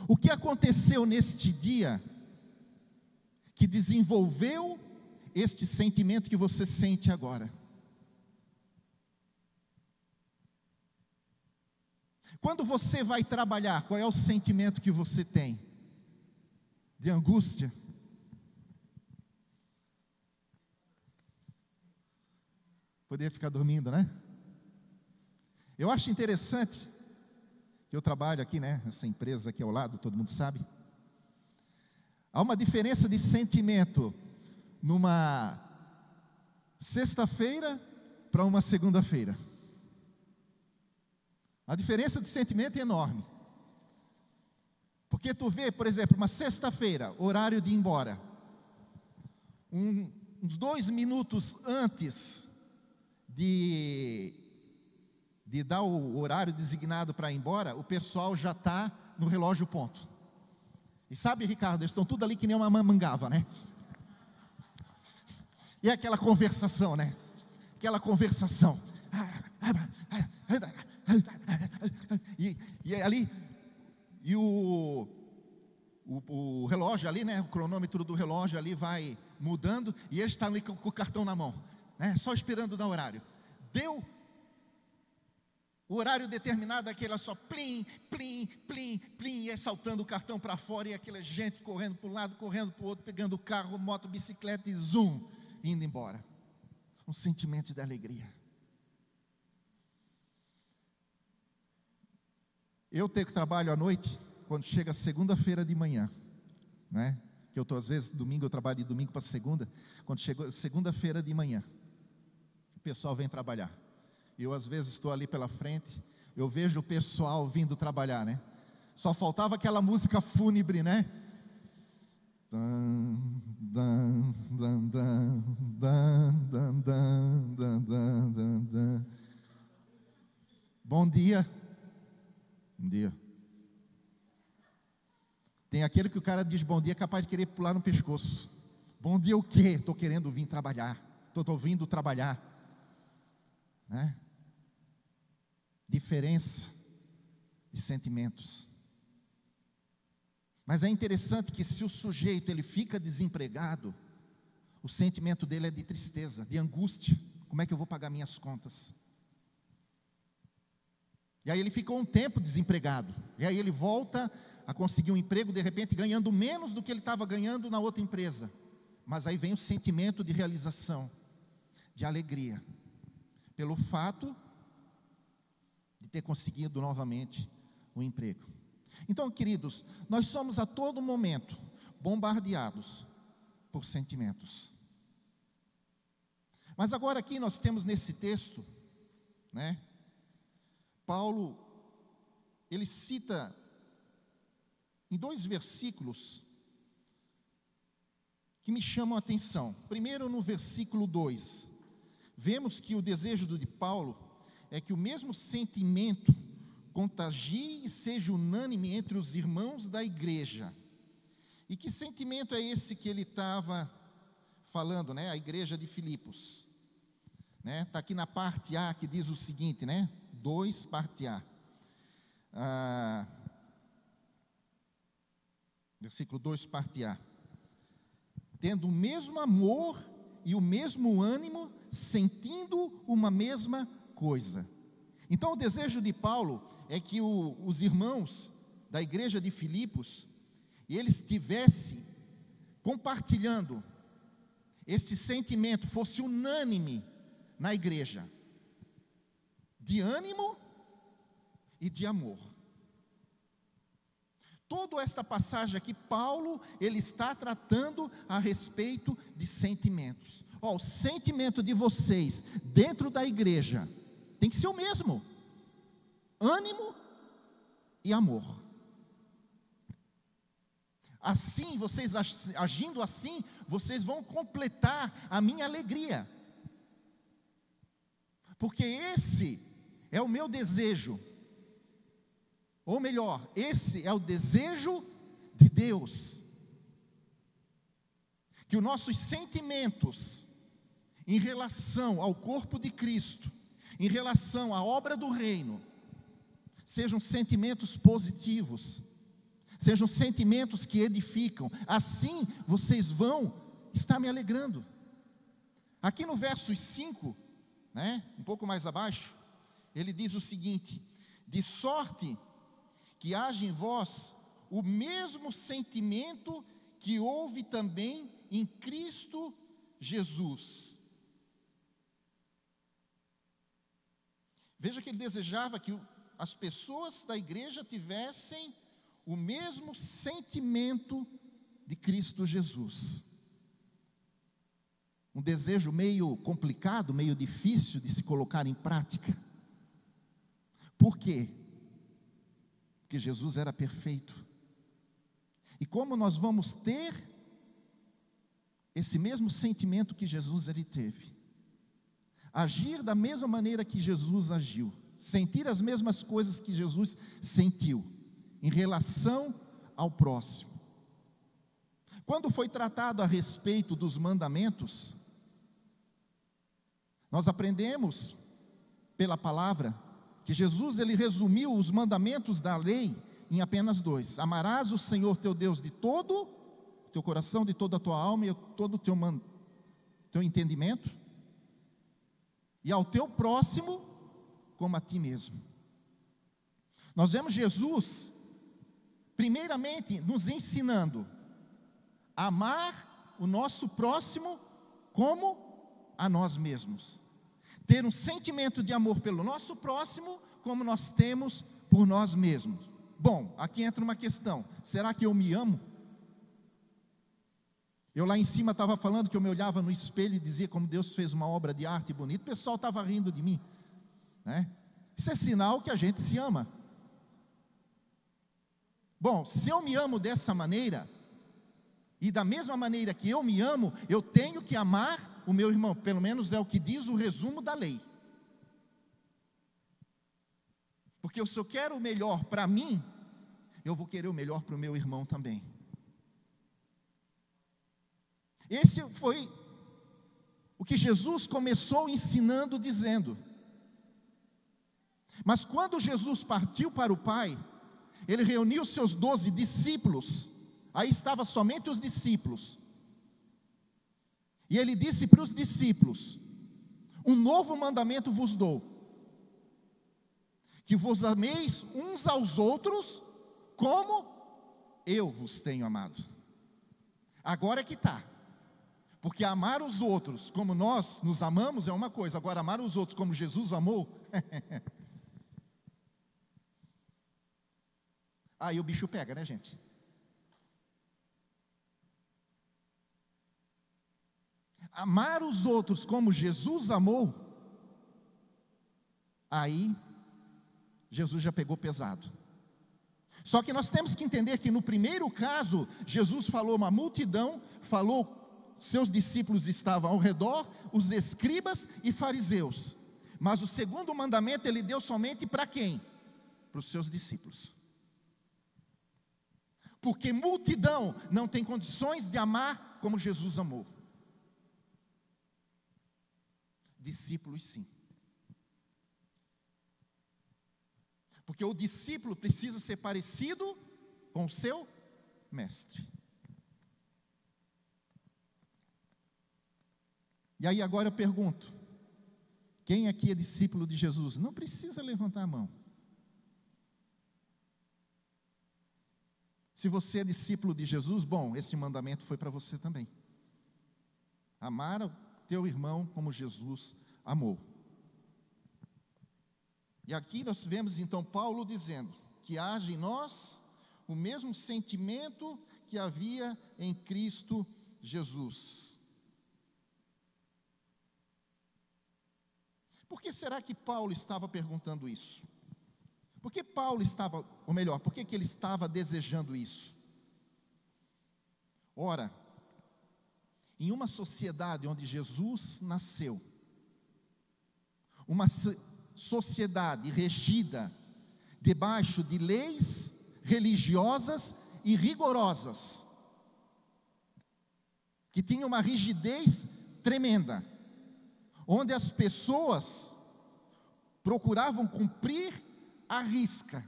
O que aconteceu neste dia que desenvolveu este sentimento que você sente agora? Quando você vai trabalhar, qual é o sentimento que você tem? De angústia? Poderia ficar dormindo, né? Eu acho interessante que eu trabalho aqui, né? Essa empresa aqui ao lado, todo mundo sabe. Há uma diferença de sentimento numa sexta-feira para uma segunda-feira. A diferença de sentimento é enorme. Porque tu vê, por exemplo, uma sexta-feira, horário de ir embora. Uns 2 minutos antes de dar o horário designado para ir embora, o pessoal já está no relógio ponto. E sabe, Ricardo, eles estão tudo ali que nem uma mangava, né? E aquela conversação, né? Aquela conversação. E ali, e o relógio ali, né? O cronômetro do relógio ali vai mudando, e eles estão ali com o cartão na mão, né? Só esperando dar horário. Deu o horário determinado, aquele só plim, plim, plim, plim, e saltando o cartão para fora, e aquela gente correndo para um lado, correndo para o outro, pegando o carro, moto, bicicleta e zoom, indo embora. Um sentimento de alegria. Eu tenho que trabalho à noite, quando chega segunda-feira de manhã, né? Que eu estou, às vezes, domingo, eu trabalho de domingo para segunda. Quando chega segunda-feira de manhã, o pessoal vem trabalhar. Eu, às vezes, estou ali pela frente, eu vejo o pessoal vindo trabalhar, né? Só faltava aquela música fúnebre, né? Bom dia. Bom dia. Tem aquele que o cara diz bom dia, é capaz de querer pular no pescoço. Bom dia o quê? Estou querendo vir trabalhar. Estou vindo trabalhar. Né? Diferença de sentimentos. Mas é interessante que se o sujeito ele fica desempregado, o sentimento dele é de tristeza, de angústia. Como é que eu vou pagar minhas contas? E aí ele ficou um tempo desempregado. E aí ele volta a conseguir um emprego, de repente ganhando menos do que ele estava ganhando na outra empresa. Mas aí vem o sentimento de realização, de alegria, pelo fato de ter conseguido novamente o emprego. Então, queridos, nós somos a todo momento bombardeados por sentimentos. Mas agora aqui nós temos nesse texto, né? Paulo, ele cita em 2 versículos que me chamam a atenção. Primeiro, no versículo 2, vemos que o desejo de Paulo é que o mesmo sentimento contagie e seja unânime entre os irmãos da igreja. E que sentimento é esse que ele estava falando, né? A igreja de Filipos, né? Está aqui na parte A que diz o seguinte, né? 2, parte A. Versículo 2, parte A. Tendo o mesmo amor e o mesmo ânimo, sentindo uma mesma coisa. Então o desejo de Paulo é que os irmãos da igreja de Filipos, eles estivessem compartilhando este sentimento, fosse unânime na igreja, de ânimo e de amor. Toda esta passagem aqui, Paulo, ele está tratando a respeito de sentimentos. O sentimento de vocês dentro da igreja tem que ser o mesmo: ânimo e amor. Assim, vocês agindo assim, vocês vão completar a minha alegria. Porque esse é o meu desejo. Ou melhor, esse é o desejo de Deus. Que os nossos sentimentos em relação ao corpo de Cristo, em relação à obra do reino, sejam sentimentos positivos, sejam sentimentos que edificam. Assim vocês vão estar me alegrando. Aqui no verso 5, um pouco mais abaixo, ele diz o seguinte: de sorte que haja em vós o mesmo sentimento que houve também em Cristo Jesus. Veja que ele desejava que as pessoas da igreja tivessem o mesmo sentimento de Cristo Jesus. Um desejo meio complicado, meio difícil de se colocar em prática. Por quê? Porque Jesus era perfeito. E como nós vamos ter esse mesmo sentimento que Jesus ele teve? Agir da mesma maneira que Jesus agiu, sentir as mesmas coisas que Jesus sentiu, em relação ao próximo. Quando foi tratado a respeito dos mandamentos, nós aprendemos pela palavra que Jesus ele resumiu os mandamentos da lei em apenas 2: amarás o Senhor teu Deus de todo o teu coração, de toda a tua alma e todo o teu entendimento, e ao teu próximo como a ti mesmo. Nós vemos Jesus primeiramente nos ensinando a amar o nosso próximo como a nós mesmos, ter um sentimento de amor pelo nosso próximo como nós temos por nós mesmos. Bom, aqui entra uma questão: será que eu me amo? Eu lá em cima estava falando que eu me olhava no espelho e dizia como Deus fez uma obra de arte bonita. O pessoal estava rindo de mim, Isso é sinal que a gente se ama. Bom, se eu me amo dessa maneira, e da mesma maneira que eu me amo, eu tenho que amar o meu irmão. Pelo menos é o que diz o resumo da lei. Porque se eu quero o melhor para mim, eu vou querer o melhor para o meu irmão também. Esse foi o que Jesus começou ensinando, dizendo. Mas quando Jesus partiu para o Pai, ele reuniu seus 12 discípulos. Aí estavam somente os discípulos. E ele disse para os discípulos: um novo mandamento vos dou, que vos ameis uns aos outros, como eu vos tenho amado. Agora é que está. Porque amar os outros como nós nos amamos é uma coisa, agora amar os outros como Jesus amou, aí o bicho pega, né, gente? Amar os outros como Jesus amou, aí Jesus já pegou pesado. Só que nós temos que entender que no primeiro caso, Jesus falou uma multidão, seus discípulos estavam ao redor, os escribas e fariseus. Mas o segundo mandamento ele deu somente para quem? Para os seus discípulos. Porque multidão não tem condições de amar como Jesus amou. Discípulos sim. Porque o discípulo precisa ser parecido com o seu mestre. E aí agora eu pergunto: quem aqui é discípulo de Jesus? Não precisa levantar a mão. Se você é discípulo de Jesus, bom, esse mandamento foi para você também. Amar o teu irmão como Jesus amou. E aqui nós vemos então Paulo dizendo que haja em nós o mesmo sentimento que havia em Cristo Jesus. Por que será que Paulo estava perguntando isso? Por que Paulo estava, ou melhor, por que ele estava desejando isso? Ora, em uma sociedade onde Jesus nasceu, uma sociedade regida debaixo de leis religiosas e rigorosas, que tinha uma rigidez tremenda, onde as pessoas procuravam cumprir à risca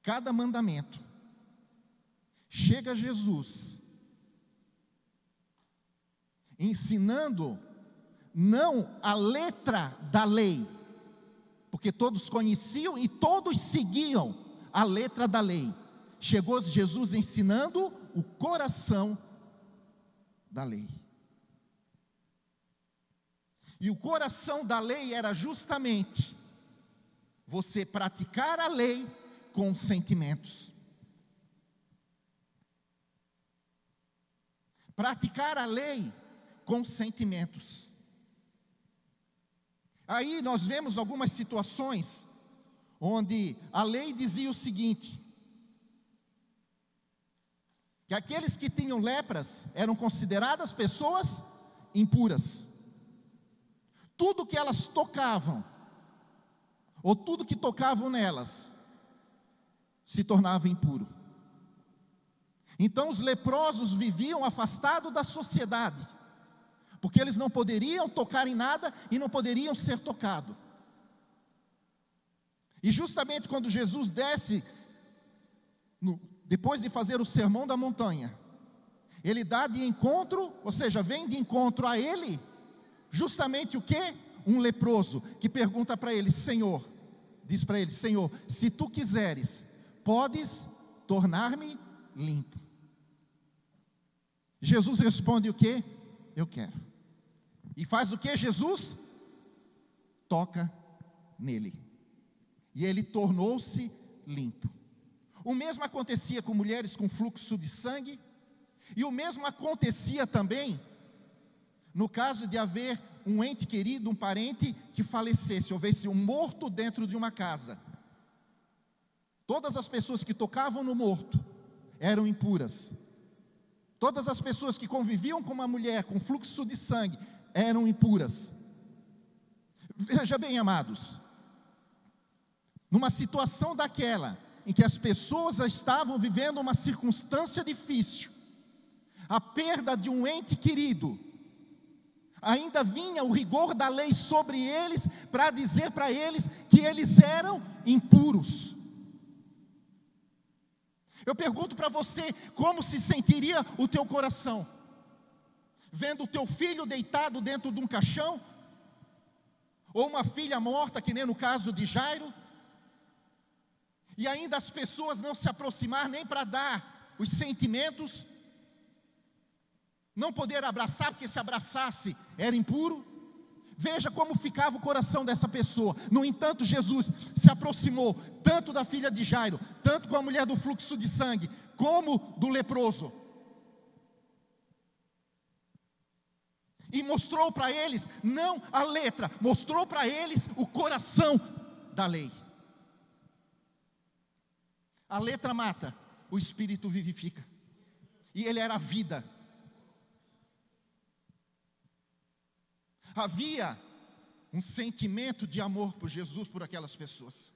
cada mandamento. Chega Jesus ensinando não a letra da lei, porque todos conheciam e todos seguiam a letra da lei. Chegou Jesus ensinando o coração da lei. E o coração da lei era justamente você praticar a lei com sentimentos. Praticar a lei com sentimentos. Aí nós vemos algumas situações onde a lei dizia o seguinte: que aqueles que tinham lepras eram consideradas pessoas impuras. Tudo que elas tocavam, ou tudo que tocavam nelas, se tornava impuro. Então os leprosos viviam afastados da sociedade, porque eles não poderiam tocar em nada e não poderiam ser tocados. E justamente quando Jesus desce, depois de fazer o sermão da montanha, ele dá de encontro, ou seja, vem de encontro a ele, justamente o quê? Um leproso, que pergunta para ele: Senhor, diz para ele: Senhor, se tu quiseres, podes tornar-me limpo. Jesus responde o quê? Eu quero. E faz o que Jesus? Toca nele. E ele tornou-se limpo. O mesmo acontecia com mulheres com fluxo de sangue. E o mesmo acontecia também no caso de haver um ente querido, um parente que falecesse, houvesse um morto dentro de uma casa. Todas as pessoas que tocavam no morto eram impuras. Todas as pessoas que conviviam com uma mulher com fluxo de sangue eram impuras. Veja bem, amados, numa situação daquela, em que as pessoas estavam vivendo uma circunstância difícil, a perda de um ente querido, ainda vinha o rigor da lei sobre eles, para dizer para eles que eles eram impuros. Eu pergunto para você, como se sentiria o teu coração, vendo o teu filho deitado dentro de um caixão, ou uma filha morta, que nem no caso de Jairo, e ainda as pessoas não se aproximar nem para dar os sentimentos, não poder abraçar, porque se abraçasse era impuro. Veja como ficava o coração dessa pessoa. No entanto, Jesus se aproximou tanto da filha de Jairo, tanto com a mulher do fluxo de sangue, como do leproso, e mostrou para eles, não a letra, mostrou para eles o coração da lei. A letra mata, o Espírito vivifica. E ele era a vida. Havia um sentimento de amor por Jesus, por aquelas pessoas.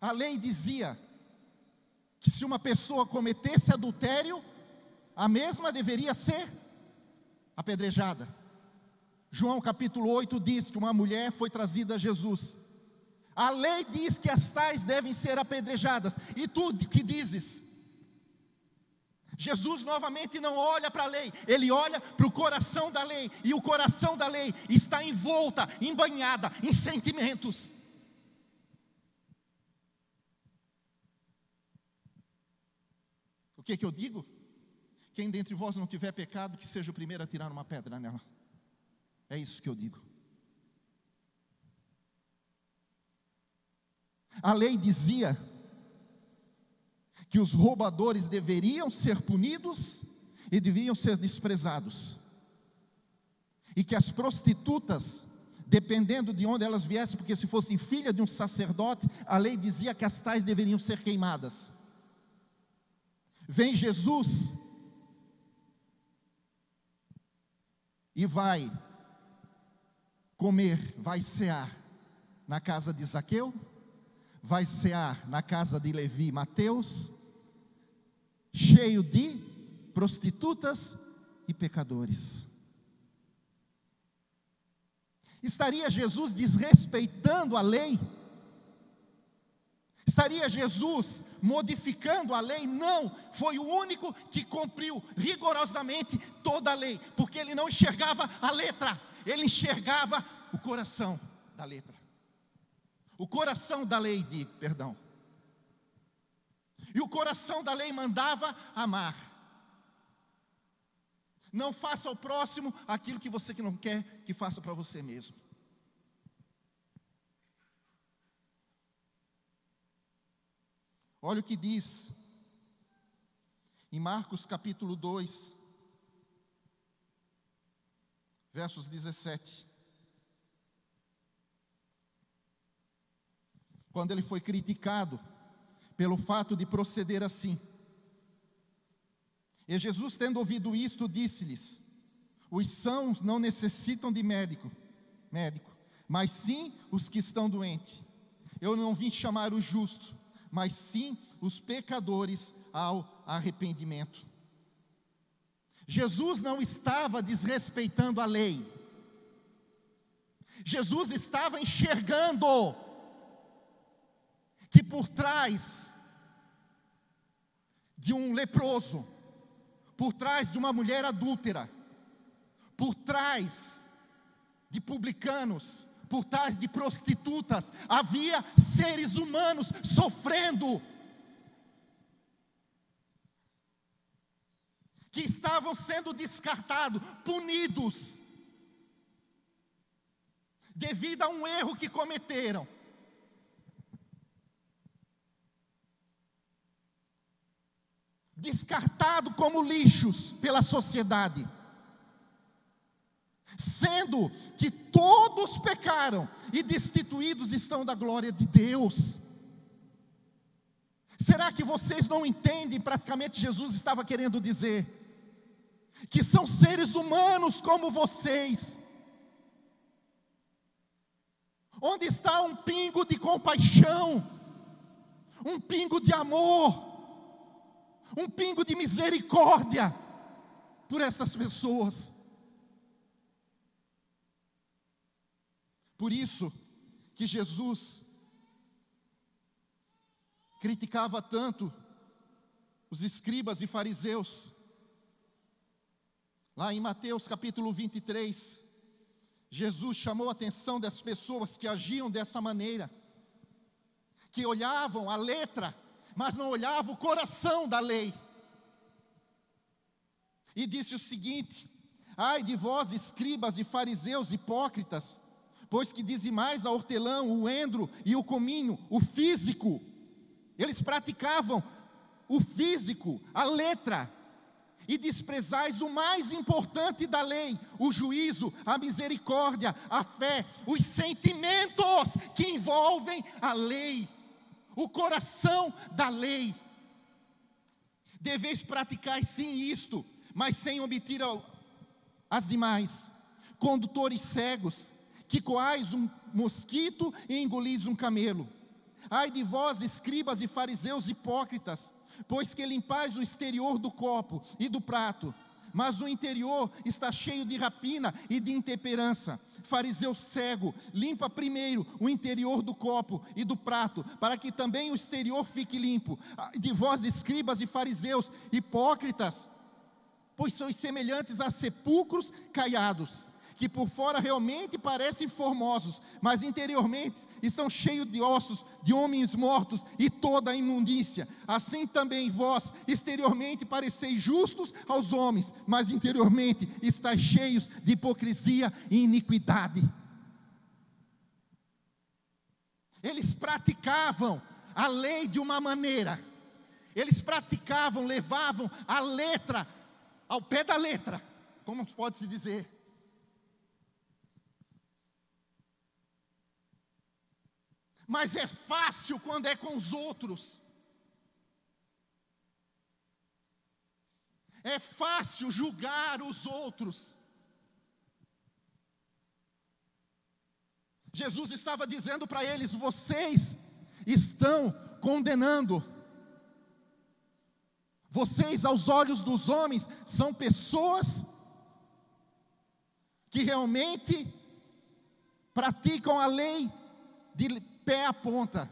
A lei dizia que se uma pessoa cometesse adultério, a mesma deveria ser apedrejada. João capítulo 8 diz que uma mulher foi trazida a Jesus. A lei diz que as tais devem ser apedrejadas. E tu que dizes? Jesus novamente não olha para a lei, ele olha para o coração da lei. E o coração da lei está envolta, embanhada em sentimentos. O que eu digo? Quem dentre vós não tiver pecado, que seja o primeiro a tirar uma pedra nela. É isso que eu digo. A lei dizia que os roubadores deveriam ser punidos e deviam ser desprezados, e que as prostitutas, dependendo de onde elas viessem, porque se fossem filha de um sacerdote, a lei dizia que as tais deveriam ser queimadas. Vem Jesus e vai comer, vai cear na casa de Zaqueu, vai cear na casa de Levi e Mateus, cheio de prostitutas e pecadores. Estaria Jesus desrespeitando a lei? Estaria Jesus modificando a lei? Não, foi o único que cumpriu rigorosamente toda a lei, porque ele não enxergava a letra, ele enxergava o coração da letra, o coração da lei, perdão. E o coração da lei mandava amar. Não faça ao próximo aquilo que você não quer que faça para você mesmo. Olha o que diz em Marcos capítulo 2, versos 17. Quando ele foi criticado pelo fato de proceder assim. E Jesus, tendo ouvido isto, disse-lhes: os sãos não necessitam de médico, mas sim os que estão doentes. Eu não vim chamar os justos, mas sim os pecadores ao arrependimento. Jesus não estava desrespeitando a lei. Jesus estava enxergando que por trás de um leproso, por trás de uma mulher adúltera, por trás de publicanos, por trás de prostitutas, havia seres humanos sofrendo, que estavam sendo descartados, punidos, devido a um erro que cometeram. Descartado como lixos pela sociedade, sendo que todos pecaram e destituídos estão da glória de Deus. Será que vocês não entendem? Praticamente Jesus estava querendo dizer que são seres humanos como vocês. Onde está um pingo de compaixão, um pingo de amor, um pingo de misericórdia por essas pessoas? Por isso que Jesus criticava tanto os escribas e fariseus. Lá em Mateus capítulo 23, Jesus chamou a atenção das pessoas que agiam dessa maneira, que olhavam a letra, mas não olhava o coração da lei. E disse o seguinte: ai de vós, escribas e fariseus hipócritas, pois que dizimais a hortelã, o endro e o cominho, o físico. Eles praticavam o físico, a letra, e desprezais o mais importante da lei, o juízo, a misericórdia, a fé, os sentimentos que envolvem a lei, o coração da lei. Deveis praticar sim isto, mas sem omitir as demais. Condutores cegos, que coais um mosquito e engolis um camelo. Ai de vós, escribas e fariseus hipócritas, pois que limpais o exterior do copo e do prato, mas o interior está cheio de rapina e de intemperança. Fariseu cego, limpa primeiro o interior do copo e do prato, para que também o exterior fique limpo. De vós, escribas e fariseus hipócritas, pois sois semelhantes a sepulcros caiados, que por fora realmente parecem formosos, mas interiormente estão cheios de ossos de homens mortos e toda a imundícia. Assim também vós, exteriormente pareceis justos aos homens, mas interiormente estáis cheios de hipocrisia e iniquidade. Eles praticavam a lei de uma maneira, eles praticavam, levavam a letra ao pé da letra, como pode-se dizer. Mas é fácil quando é com os outros. É fácil julgar os outros. Jesus estava dizendo para eles: vocês estão condenando. Vocês, aos olhos dos homens, são pessoas que realmente praticam a lei de pé à ponta.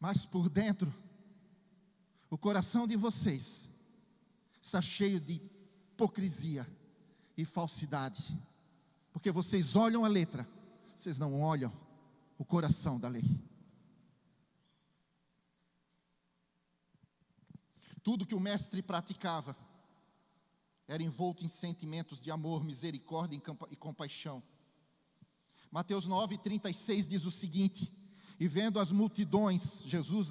Mas por dentro, o coração de vocês está cheio de hipocrisia e falsidade. Porque vocês olham a letra, vocês não olham o coração da lei. Tudo que o mestre praticava era envolto em sentimentos de amor, misericórdia e compaixão. Mateus 9:36 diz o seguinte: e vendo as multidões, Jesus,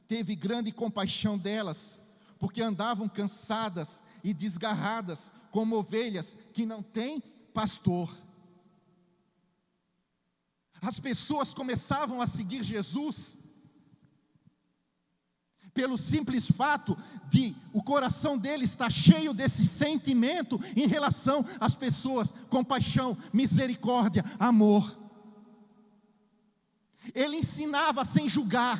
teve grande compaixão delas, porque andavam cansadas e desgarradas, como ovelhas que não têm pastor. As pessoas começavam a seguir Jesus pelo simples fato de o coração dele estar cheio desse sentimento em relação às pessoas, compaixão, misericórdia, amor. Ele ensinava sem julgar.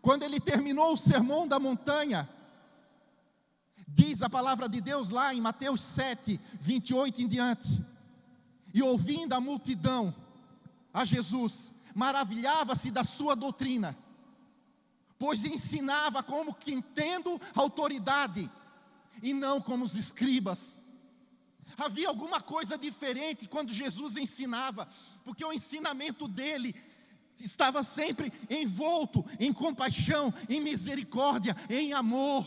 Quando ele terminou o sermão da montanha, diz a palavra de Deus lá em Mateus 7:28 em diante, e ouvindo a multidão a Jesus, maravilhava-se da sua doutrina, pois ensinava como que tendo autoridade, e não como os escribas. Havia alguma coisa diferente quando Jesus ensinava, porque o ensinamento dele estava sempre envolto em compaixão, em misericórdia, em amor.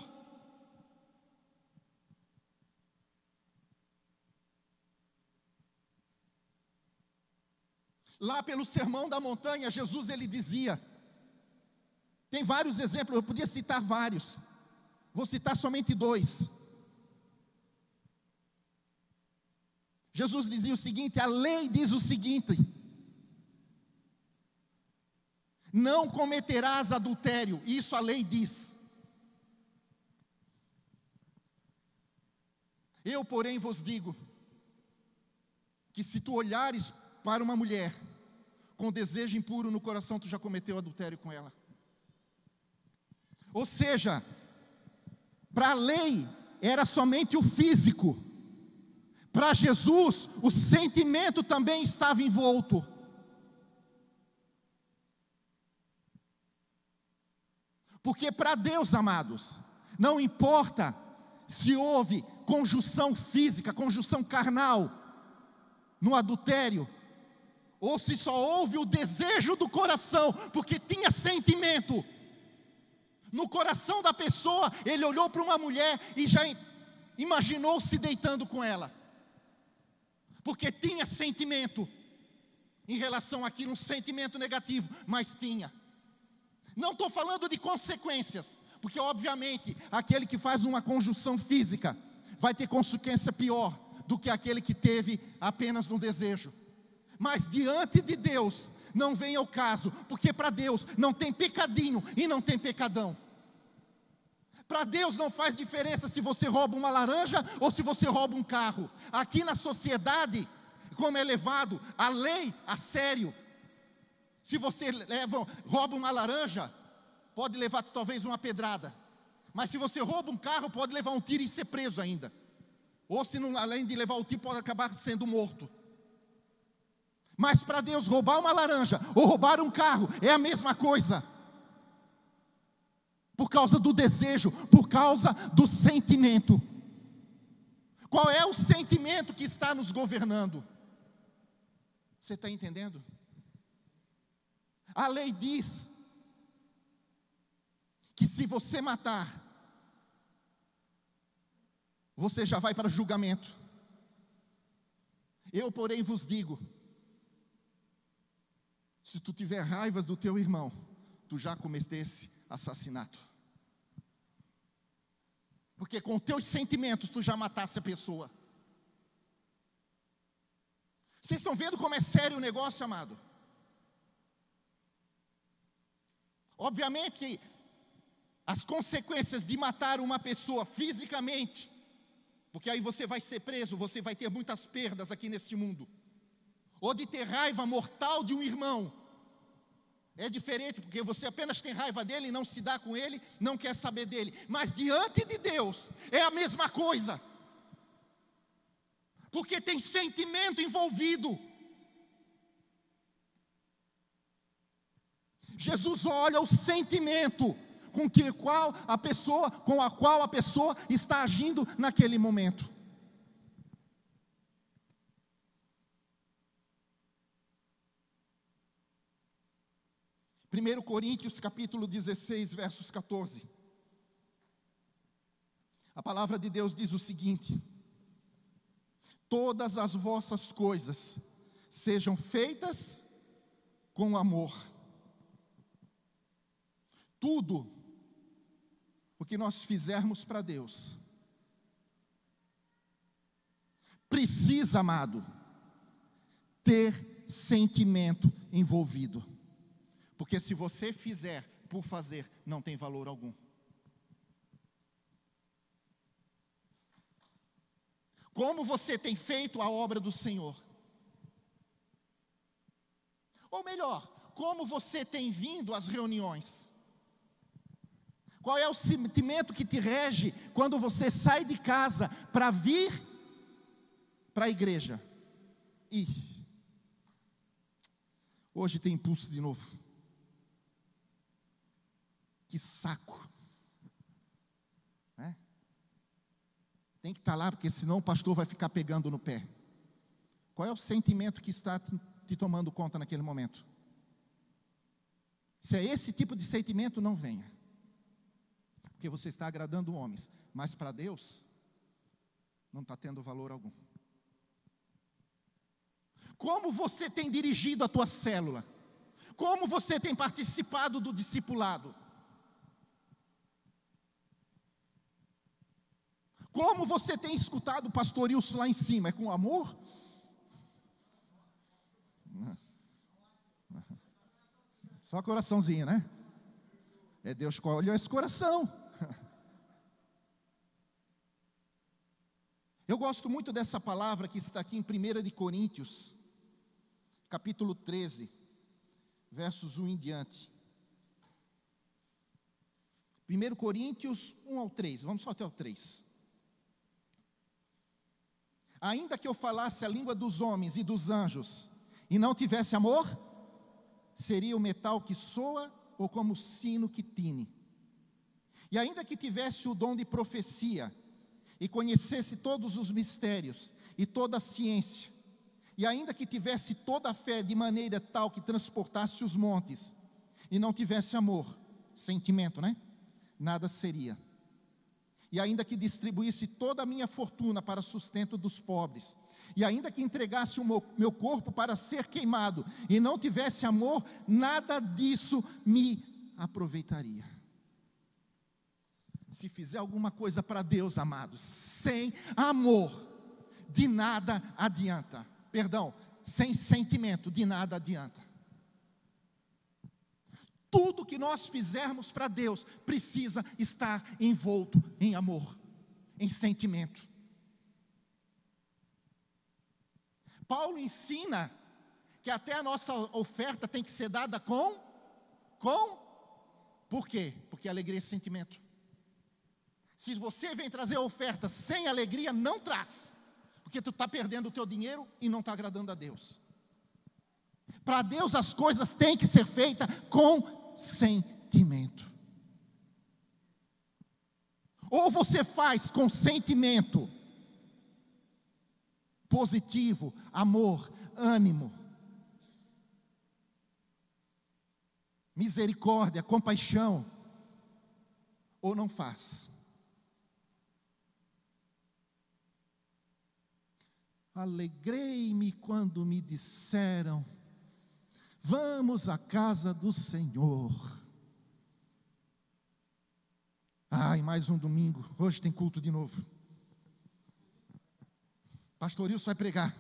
Lá pelo Sermão da Montanha, Jesus ele dizia, tem vários exemplos, eu podia citar vários, vou citar somente 2. Jesus dizia o seguinte: a lei diz o seguinte: não cometerás adultério, isso a lei diz. Eu, porém, vos digo, que se tu olhares para uma mulher com desejo impuro no coração, tu já cometeu adultério com ela. Ou seja, para a lei era somente o físico, para Jesus o sentimento também estava envolto. Porque para Deus, amados, não importa se houve conjunção física, conjunção carnal no adultério, ou se só houve o desejo do coração, porque tinha sentimento. No coração da pessoa, ele olhou para uma mulher e já imaginou se deitando com ela, porque tinha sentimento em relação àquilo, um sentimento negativo, mas tinha. Não estou falando de consequências, porque obviamente aquele que faz uma conjunção física vai ter consequência pior do que aquele que teve apenas no desejo. Mas diante de Deus não vem ao caso, porque para Deus não tem pecadinho e não tem pecadão. Para Deus não faz diferença se você rouba uma laranja ou se você rouba um carro. Aqui na sociedade, como é levado a lei a sério, se você rouba uma laranja, pode levar talvez uma pedrada. Mas se você rouba um carro, pode levar um tiro e ser preso ainda. Ou se não, além de levar o tiro, pode acabar sendo morto. Mas para Deus, roubar uma laranja ou roubar um carro é a mesma coisa. Por causa do desejo, por causa do sentimento. Qual é o sentimento que está nos governando? Você está entendendo? A lei diz que se você matar, você já vai para o julgamento. Eu, porém, vos digo, se tu tiver raiva do teu irmão, tu já cometeste assassinato. Porque com teus sentimentos tu já mataste a pessoa. Vocês estão vendo como é sério o negócio, amado? Obviamente que as consequências de matar uma pessoa fisicamente, porque aí você vai ser preso, você vai ter muitas perdas aqui neste mundo, ou de ter raiva mortal de um irmão, é diferente, porque você apenas tem raiva dele, não se dá com ele, não quer saber dele. Mas diante de Deus é a mesma coisa, porque tem sentimento envolvido. Jesus olha o sentimento com a qual a pessoa está agindo naquele momento. Primeiro Coríntios capítulo 16, versos 14. A palavra de Deus diz o seguinte: todas as vossas coisas sejam feitas com amor. Tudo o que nós fizermos para Deus precisa, amado, ter sentimento envolvido. Porque se você fizer por fazer, não tem valor algum. Como você tem feito a obra do Senhor? Ou melhor, como você tem vindo às reuniões? Qual é o sentimento que te rege quando você sai de casa para vir para a igreja? Hoje tem impulso de novo. Que saco. Né? Tem que estar lá, porque senão o pastor vai ficar pegando no pé. Qual é o sentimento que está te tomando conta naquele momento? Se é esse tipo de sentimento, não venha. Porque você está agradando homens, mas para Deus não está tendo valor algum. Como você tem dirigido a tua célula? Como você tem participado do discipulado? Como você tem escutado o pastor Wilson lá em cima? É com amor? Só coraçãozinho, né? É Deus que olhou esse coração. Eu gosto muito dessa palavra que está aqui em 1 de Coríntios, capítulo 13, versos 1 em diante. 1 Coríntios 1 ao 3, vamos só até o 3. Ainda que eu falasse a língua dos homens e dos anjos, e não tivesse amor, seria o metal que soa, ou como o sino que tine. E ainda que tivesse o dom de profecia, e conhecesse todos os mistérios, e toda a ciência, e ainda que tivesse toda a fé de maneira tal que transportasse os montes, e não tivesse amor, sentimento, né? Nada seria. E ainda que distribuísse toda a minha fortuna para sustento dos pobres, e ainda que entregasse o meu corpo para ser queimado, e não tivesse amor, nada disso me aproveitaria. Se fizer alguma coisa para Deus, amados, sem amor, de nada adianta. Perdão, sem sentimento, de nada adianta. Tudo que nós fizermos para Deus precisa estar envolto em amor, em sentimento. Paulo ensina que até a nossa oferta tem que ser dada com? Por quê? Porque alegria é sentimento. Se você vem trazer a oferta sem alegria, não traz. Porque tu está perdendo o teu dinheiro e não está agradando a Deus. Para Deus as coisas têm que ser feitas com sentimento. Ou você faz com sentimento positivo, amor, ânimo, misericórdia, compaixão, ou não faz. Alegrei-me quando me disseram: vamos à casa do Senhor. Ai, mais um domingo, hoje tem culto de novo. Pastor Wilson vai pregar.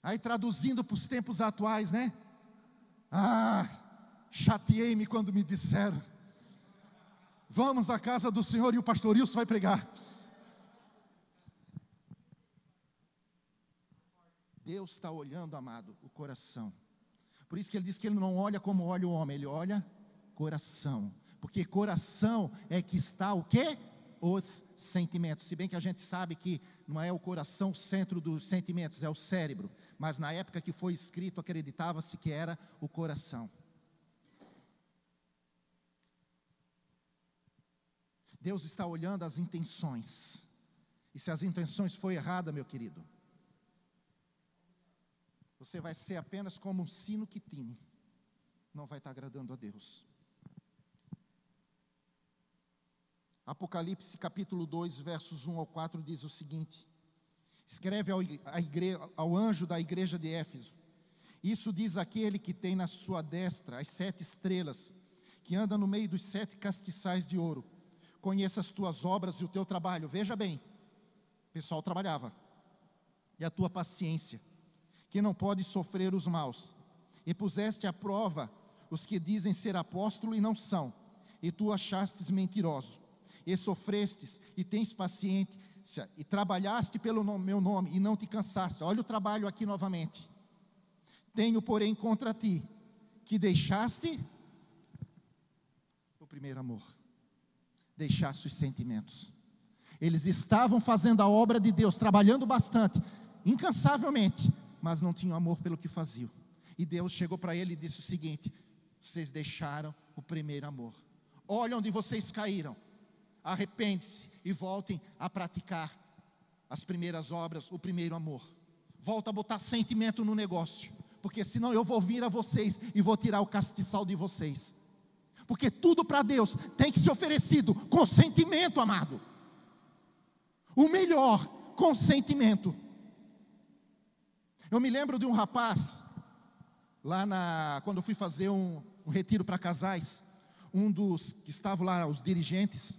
Aí traduzindo para os tempos atuais, né? Chateei-me quando me disseram: vamos à casa do Senhor, e o pastor Wilson vai pregar. Deus está olhando, amado, o coração. Por isso que ele diz que ele não olha como olha o homem, ele olha coração. Porque coração é que está o quê? os sentimentos. Se bem que a gente sabe que não é o coração o centro dos sentimentos, é o cérebro. Mas na época que foi escrito, acreditava-se que era o coração. Deus está olhando as intenções. E se as intenções forem erradas, meu querido, você vai ser apenas como um sino que tine. Não vai estar agradando a Deus. Apocalipse capítulo 2, versos 1 ao 4 diz o seguinte: escreve ao anjo da igreja de Éfeso: isso diz aquele que tem na sua destra as 7 estrelas, que anda no meio dos 7 castiçais de ouro. Conheça as tuas obras e o teu trabalho. Veja bem, o pessoal trabalhava. E a tua paciência, que não pode sofrer os maus. E puseste à prova os que dizem ser apóstolo e não são, e tu achastes mentiroso. E sofrestes, e tens paciência, e trabalhaste pelo meu nome, e não te cansaste. Olha o trabalho aqui novamente. Tenho, porém, contra ti, que deixaste o primeiro amor. Deixaste os sentimentos. Eles estavam fazendo a obra de Deus, trabalhando bastante, incansavelmente, mas não tinham amor pelo que faziam. E Deus chegou para ele e disse o seguinte: vocês deixaram o primeiro amor. Olha onde vocês caíram. Arrepende-se e voltem a praticar as primeiras obras, o primeiro amor. Volta a botar sentimento no negócio, porque senão eu vou vir a vocês e vou tirar o castiçal de vocês. Porque tudo para Deus tem que ser oferecido com sentimento, amado. O melhor, com sentimento. Eu me lembro de um rapaz, quando eu fui fazer um retiro para casais, um dos que estavam lá, os dirigentes,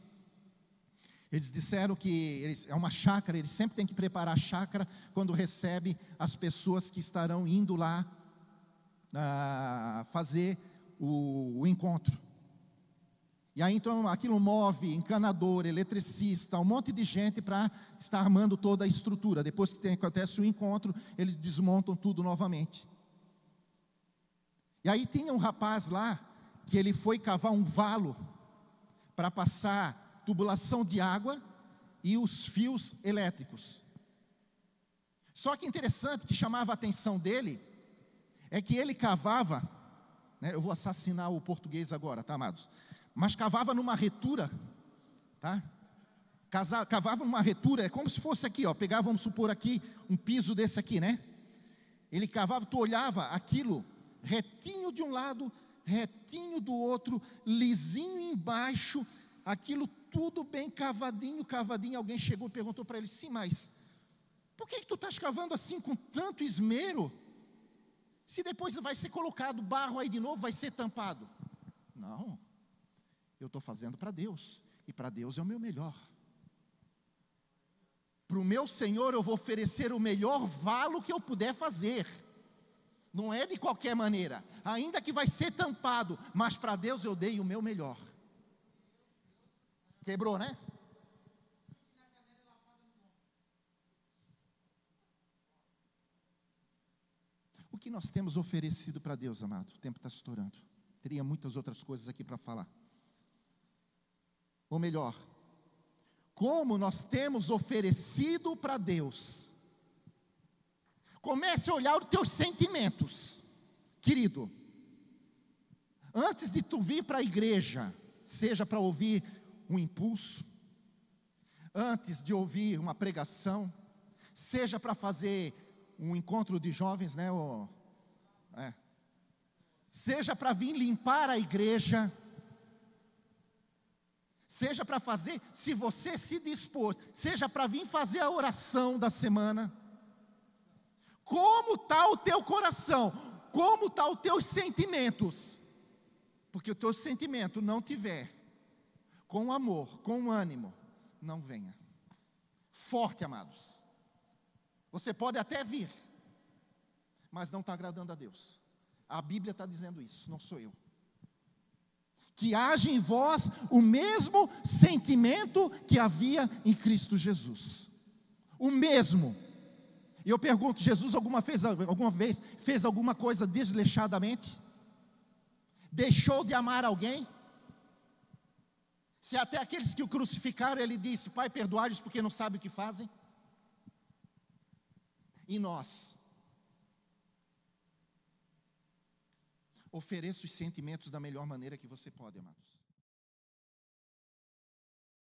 eles disseram que é uma chácara, eles sempre têm que preparar a chácara quando recebe as pessoas que estarão indo lá fazer o encontro. E aí então aquilo move encanador, eletricista, um monte de gente para estar armando toda a estrutura. Depois que acontece o encontro, eles desmontam tudo novamente. E aí tinha um rapaz lá, que ele foi cavar um valo para passar tubulação de água e os fios elétricos. Só que interessante, que chamava a atenção dele, é que ele cavava, né, eu vou assassinar o português agora, tá, amados? Mas cavava numa retura, tá? Cavava numa retura, é como se fosse aqui, ó, pegava, vamos supor aqui, um piso desse aqui, né? Ele cavava, tu olhava aquilo, retinho de um lado, retinho do outro, lisinho embaixo, aquilo tudo bem cavadinho, cavadinho. Alguém chegou e perguntou para ele: sim, mas por que tu estás cavando assim com tanto esmero? Se depois vai ser colocado barro aí de novo, vai ser tampado. Não, eu estou fazendo para Deus, e para Deus é o meu melhor. Para o meu Senhor eu vou oferecer o melhor valo que eu puder fazer. Não é de qualquer maneira, ainda que vai ser tampado, mas para Deus eu dei o meu melhor. Quebrou, né? O que nós temos oferecido para Deus, amado? O tempo está estourando. Teria muitas outras coisas aqui para falar. Ou melhor, como nós temos oferecido para Deus. Comece a olhar os teus sentimentos, querido. Antes de tu vir para a igreja, seja para ouvir um impulso, antes de ouvir uma pregação, seja para fazer um encontro de jovens, né? Seja para vir limpar a igreja, seja para fazer, se você se dispor, seja para vir fazer a oração da semana. Como está o teu coração? Como estão os teus sentimentos? Porque o teu sentimento não tiver com amor, com ânimo, não venha. Forte, amados. Você pode até vir, mas não está agradando a Deus. A Bíblia está dizendo isso, não sou eu. Que haja em vós o mesmo sentimento que havia em Cristo Jesus. O mesmo. E eu pergunto, Jesus alguma vez fez alguma coisa desleixadamente? Deixou de amar alguém? Se até aqueles que o crucificaram, ele disse: Pai, perdoai-os porque não sabem o que fazem. E nós? Ofereça os sentimentos da melhor maneira que você pode, amados.